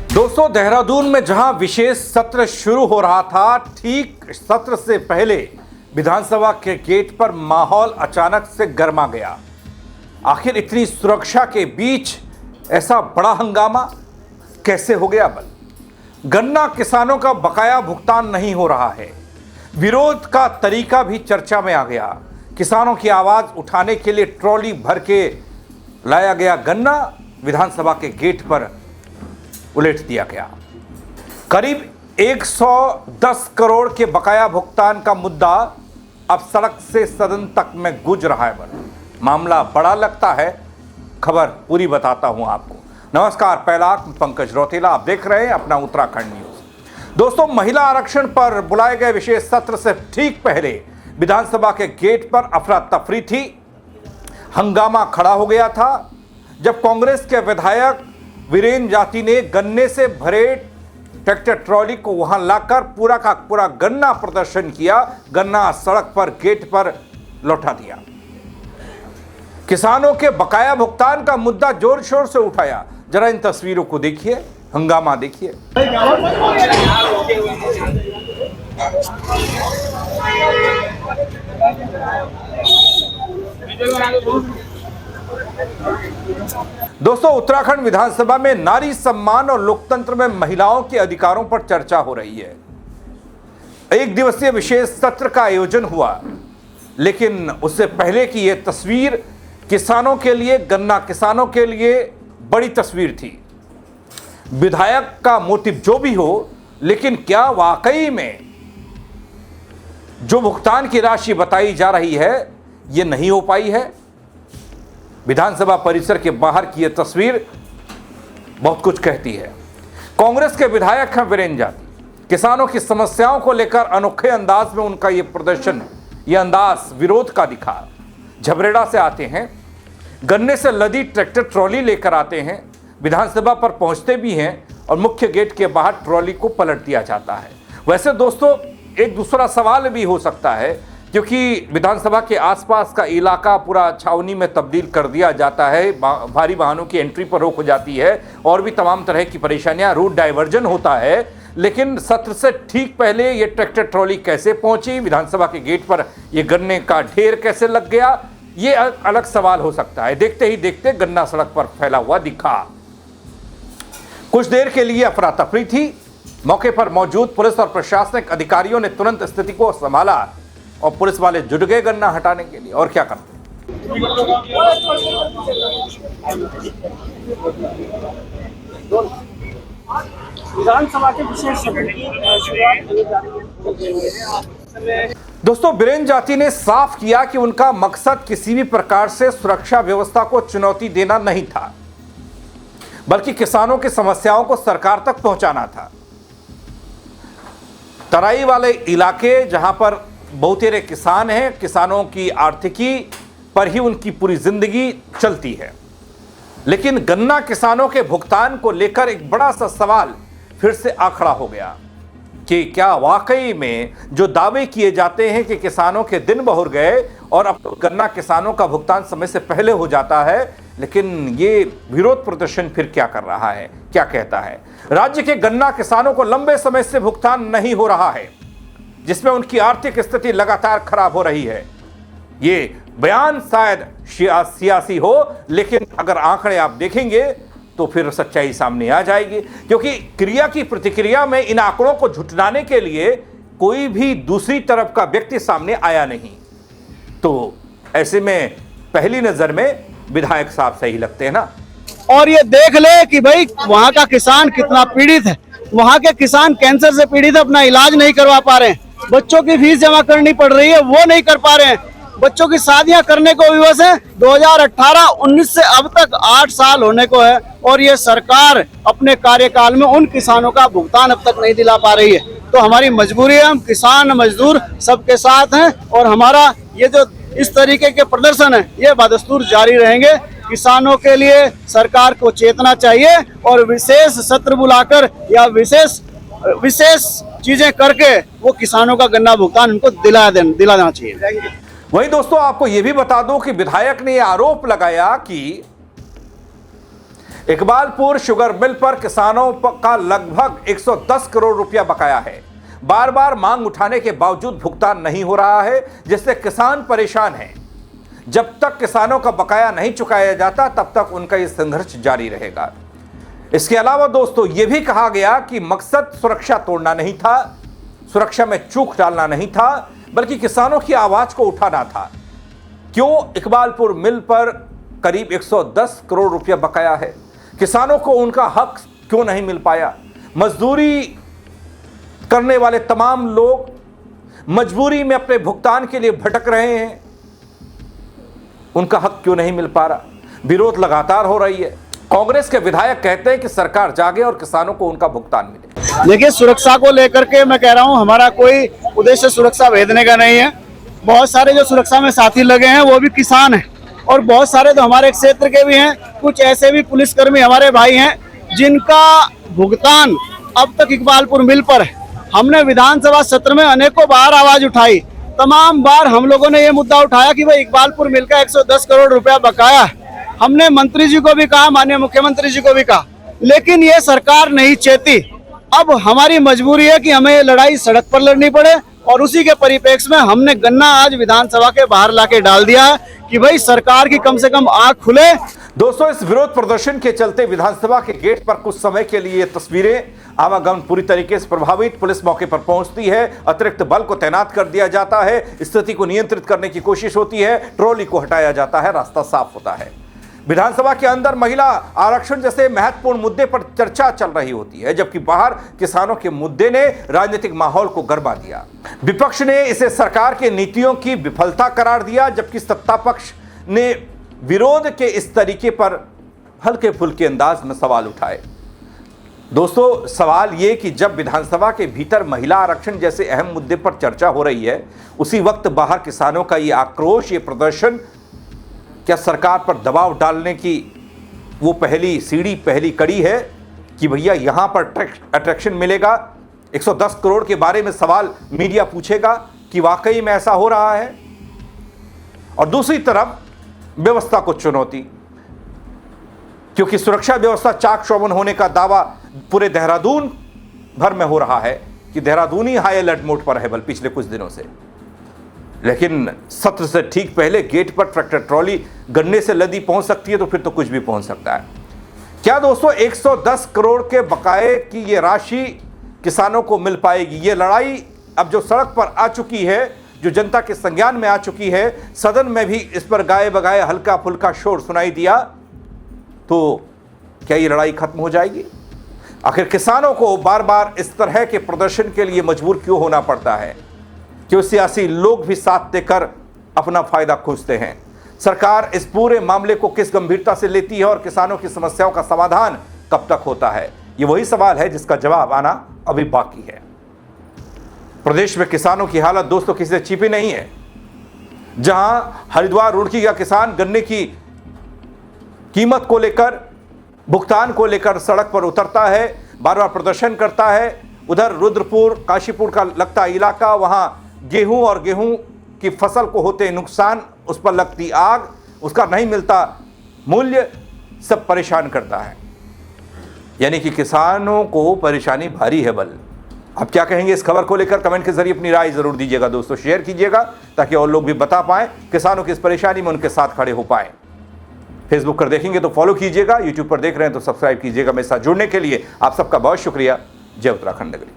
दोस्तों, देहरादून में जहां विशेष सत्र शुरू हो रहा था, ठीक सत्र से पहले विधानसभा के गेट पर माहौल अचानक से गर्मा गया। आखिर इतनी सुरक्षा के बीच ऐसा बड़ा हंगामा कैसे हो गया? गन्ना किसानों का बकाया भुगतान नहीं हो रहा है। विरोध का तरीका भी चर्चा में आ गया। किसानों की आवाज उठाने के लिए ट्रॉली भर के लाया गया गन्ना विधानसभा के गेट पर उलट दिया गया। करीब 110 करोड़ के बकाया भुगतान का मुद्दा अब सड़क से सदन तक में गूंज रहा है। मामला बड़ा लगता है। खबर पूरी बताता हूं आपको। नमस्कार, पहला पंकज रौतेला, आप देख रहे हैं अपना उत्तराखंड न्यूज। दोस्तों, महिला आरक्षण पर बुलाए गए विशेष सत्र से ठीक पहले विधानसभा के गेट पर अफरा तफरी थी। हंगामा खड़ा हो गया था जब कांग्रेस के विधायक वीरेंद्र जाति ने गन्ने से भरे ट्रैक्टर ट्रॉली को वहां लाकर पूरा का पूरा गन्ना प्रदर्शन किया। गन्ना सड़क पर गेट पर लौटा दिया। किसानों के बकाया भुगतान का मुद्दा जोर शोर से उठाया। जरा इन तस्वीरों को देखिए, हंगामा देखिए। दोस्तों, उत्तराखंड विधानसभा में नारी सम्मान और लोकतंत्र में महिलाओं के अधिकारों पर चर्चा हो रही है। एक दिवसीय विशेष सत्र का आयोजन हुआ, लेकिन उससे पहले की यह तस्वीर किसानों के लिए, गन्ना किसानों के लिए बड़ी तस्वीर थी। विधायक का मोटिव जो भी हो, लेकिन क्या वाकई में जो भुगतान की राशि बताई जा रही है यह नहीं हो पाई है? विधानसभा परिसर के बाहर की यह तस्वीर बहुत कुछ कहती है। कांग्रेस के विधायक हैं वीरेंद्र जाति। किसानों की समस्याओं को लेकर अनोखे अंदाज में उनका यह प्रदर्शन, यह अंदाज विरोध का दिखा। झबरेड़ा से आते हैं, गन्ने से लदी ट्रैक्टर ट्रॉली लेकर आते हैं, विधानसभा पर पहुंचते भी हैं और मुख्य गेट के बाहर ट्रॉली को पलट दिया जाता है। वैसे दोस्तों, एक दूसरा सवाल भी हो सकता है, क्योंकि विधानसभा के आसपास का इलाका पूरा छावनी में तब्दील कर दिया जाता है। भारी वाहनों की एंट्री पर रोक हो जाती है और भी तमाम तरह की परेशानियां, रूट डाइवर्जन होता है। लेकिन सत्र से ठीक पहले ये ट्रैक्टर ट्रॉली कैसे पहुंची, विधानसभा के गेट पर ये गन्ने का ढेर कैसे लग गया, ये अलग सवाल हो सकता है। देखते ही देखते गन्ना सड़क पर फैला हुआ दिखा। कुछ देर के लिए अफरा तफरी थी। मौके पर मौजूद पुलिस और प्रशासनिक अधिकारियों ने तुरंत स्थिति को संभाला और पुलिस वाले जुट गए गन्ना हटाने के लिए। और क्या करते? विधानसभा के विशेष दोस्तों, वीरेंद्र जाति ने साफ किया कि उनका मकसद किसी भी प्रकार से सुरक्षा व्यवस्था को चुनौती देना नहीं था, बल्कि किसानों की समस्याओं को सरकार तक पहुंचाना था। तराई वाले इलाके जहां पर बहुतेरे किसान हैं, किसानों की आर्थिकी पर ही उनकी पूरी जिंदगी चलती है। लेकिन गन्ना किसानों के भुगतान को लेकर एक बड़ा सा सवाल फिर से आ खड़ा हो गया कि क्या वाकई में जो दावे किए जाते हैं कि किसानों के दिन बहुर गए और अब तो गन्ना किसानों का भुगतान समय से पहले हो जाता है। लेकिन ये विरोध प्रदर्शन फिर क्या कर रहा है, क्या कहता है? राज्य के गन्ना किसानों को लंबे समय से भुगतान नहीं हो रहा है, जिसमें उनकी आर्थिक स्थिति लगातार खराब हो रही है। ये बयान शायद सियासी हो, लेकिन अगर आंकड़े आप देखेंगे तो फिर सच्चाई सामने आ जाएगी। क्योंकि क्रिया की प्रतिक्रिया में इन आंकड़ों को झुठलाने के लिए कोई भी दूसरी तरफ का व्यक्ति सामने आया नहीं। तो ऐसे में पहली नजर में विधायक साहब सही लगते हैं ना। और ये देख ले कि भाई वहाँ का किसान कितना पीड़ित है। वहाँ के किसान कैंसर से पीड़ित है, अपना इलाज नहीं करवा पा रहे हैं। बच्चों की फीस जमा करनी पड़ रही है, वो नहीं कर पा रहे हैं। बच्चों की शादियां करने को विवश है। 2018-19 से अब तक 8 साल होने को है और ये सरकार अपने कार्यकाल में उन किसानों का भुगतान अब तक नहीं दिला पा रही है। तो हमारी मजबूरी है, हम किसान मजदूर सबके साथ हैं और हमारा ये जो इस तरीके के प्रदर्शन है ये बदस्तूर जारी रहेंगे। किसानों के लिए सरकार को चेतना चाहिए और विशेष सत्र बुलाकर या विशेष चीजें करके वो किसानों का गन्ना भुगतान उनको दिलाना चाहिए। वहीं दोस्तों आपको यह भी बता दूं कि विधायक ने आरोप लगाया कि इकबालपुर शुगर मिल पर किसानों का लगभग 110 करोड़ रुपया बकाया है। बार बार मांग उठाने के बावजूद भुगतान नहीं हो रहा है, जिससे किसान परेशान हैं। जब तक किसानों का बकाया नहीं चुकाया जाता तब तक उनका यह संघर्ष जारी रहेगा। इसके अलावा दोस्तों यह भी कहा गया कि मकसद सुरक्षा तोड़ना नहीं था, सुरक्षा में चूक डालना नहीं था, बल्कि किसानों की आवाज को उठाना था। क्यों इकबालपुर मिल पर करीब 110 करोड़ रुपया बकाया है? किसानों को उनका हक क्यों नहीं मिल पाया? मजदूरी करने वाले तमाम लोग मजबूरी में अपने भुगतान के लिए भटक रहे हैं, उनका हक क्यों नहीं मिल पा रहा? विरोध लगातार हो रही है। कांग्रेस के विधायक कहते हैं कि सरकार जागे और किसानों को उनका भुगतान मिले। देखिए, सुरक्षा को लेकर के मैं कह रहा हूं, हमारा कोई उद्देश्य सुरक्षा भेदने का नहीं है। बहुत सारे जो सुरक्षा में साथी लगे हैं वो भी किसान हैं और बहुत सारे तो हमारे क्षेत्र के भी हैं। कुछ ऐसे भी पुलिसकर्मी हमारे भाई हैं जिनका भुगतान अब तक इकबालपुर मिल पर है। हमने विधानसभा सत्र में अनेकों बार आवाज उठाई, तमाम बार हम लोगों ने ये मुद्दा उठाया कि भाई इकबालपुर मिल का 110 करोड़ रुपया बकाया है। हमने मंत्री जी को भी कहा, माननीय मुख्यमंत्री जी को भी कहा, लेकिन ये सरकार नहीं चेती। अब हमारी मजबूरी है कि हमें ये लड़ाई सड़क पर लड़नी पड़े और उसी के परिप्रेक्ष्य में हमने गन्ना आज विधानसभा के बाहर लाके डाल दिया है कि भाई सरकार की कम से कम आंख खुले। दोस्तों इस विरोध प्रदर्शन के चलते विधानसभा के गेट पर कुछ समय के लिए तस्वीरें, आवागमन पूरी तरीके से प्रभावित। पुलिस मौके पर पहुंचती है, अतिरिक्त बल को तैनात कर दिया जाता है, स्थिति को नियंत्रित करने की कोशिश होती है, ट्रॉली को हटाया जाता है, रास्ता साफ होता है। विधानसभा के अंदर महिला आरक्षण जैसे महत्वपूर्ण मुद्दे पर चर्चा चल रही होती है, जबकि बाहर किसानों के मुद्दे ने राजनीतिक माहौल को गरमा दिया। विपक्ष ने इसे सरकार की नीतियों की विफलता करार दिया, जबकि सत्ता पक्ष ने विरोध के इस तरीके पर हल्के फुल्के अंदाज में सवाल उठाए। दोस्तों सवाल ये कि जब विधानसभा के भीतर महिला आरक्षण जैसे अहम मुद्दे पर चर्चा हो रही है, उसी वक्त बाहर किसानों का ये आक्रोश, ये प्रदर्शन क्या सरकार पर दबाव डालने की वो पहली सीढ़ी, पहली कड़ी है कि भैया यहां पर अट्रैक्शन मिलेगा? 110 करोड़ के बारे में सवाल मीडिया पूछेगा कि वाकई में ऐसा हो रहा है? और दूसरी तरफ व्यवस्था को चुनौती, क्योंकि सुरक्षा व्यवस्था चाक चौबंद होने का दावा पूरे देहरादून भर में हो रहा है कि देहरादून ही हाई अलर्ट मोड पर है बल पिछले कुछ दिनों से। लेकिन सत्र से ठीक पहले गेट पर ट्रैक्टर ट्रॉली गन्ने से लदी पहुंच सकती है, तो फिर तो कुछ भी पहुंच सकता है। क्या दोस्तों 110 करोड़ के बकाये की ये राशि किसानों को मिल पाएगी? ये लड़ाई अब जो सड़क पर आ चुकी है, जो जनता के संज्ञान में आ चुकी है, सदन में भी इस पर गाए बगाए हल्का फुल्का शोर सुनाई दिया, तो क्या ये लड़ाई खत्म हो जाएगी? आखिर किसानों को बार बार इस तरह के प्रदर्शन के लिए मजबूर क्यों होना पड़ता है? क्यों सियासी लोग भी साथ देकर अपना फायदा खोजते हैं? सरकार इस पूरे मामले को किस गंभीरता से लेती है और किसानों की समस्याओं का समाधान कब तक होता है? ये वही सवाल है जिसका जवाब आना अभी बाकी है। प्रदेश में किसानों की हालत दोस्तों किसी से छिपी नहीं है। जहां हरिद्वार रुड़की का किसान गन्ने की कीमत को लेकर, भुगतान को लेकर सड़क पर उतरता है, बार बार प्रदर्शन करता है, उधर रुद्रपुर काशीपुर का लगता इलाका, वहां गेहूं और गेहूं की फसल को होते नुकसान, उस पर लगती आग, उसका नहीं मिलता मूल्य, सब परेशान करता है। यानी कि किसानों को परेशानी भारी है बल। आप क्या कहेंगे इस खबर को लेकर? कमेंट के जरिए अपनी राय जरूर दीजिएगा दोस्तों, शेयर कीजिएगा ताकि और लोग भी बता पाएं, किसानों की इस परेशानी में उनके साथ खड़े हो पाएं। फेसबुक पर देखेंगे तो फॉलो कीजिएगा, यूट्यूब पर देख रहे हैं तो सब्सक्राइब कीजिएगा। मेरे साथ जुड़ने के लिए आप सबका बहुत शुक्रिया। जय उत्तराखंड नगरी।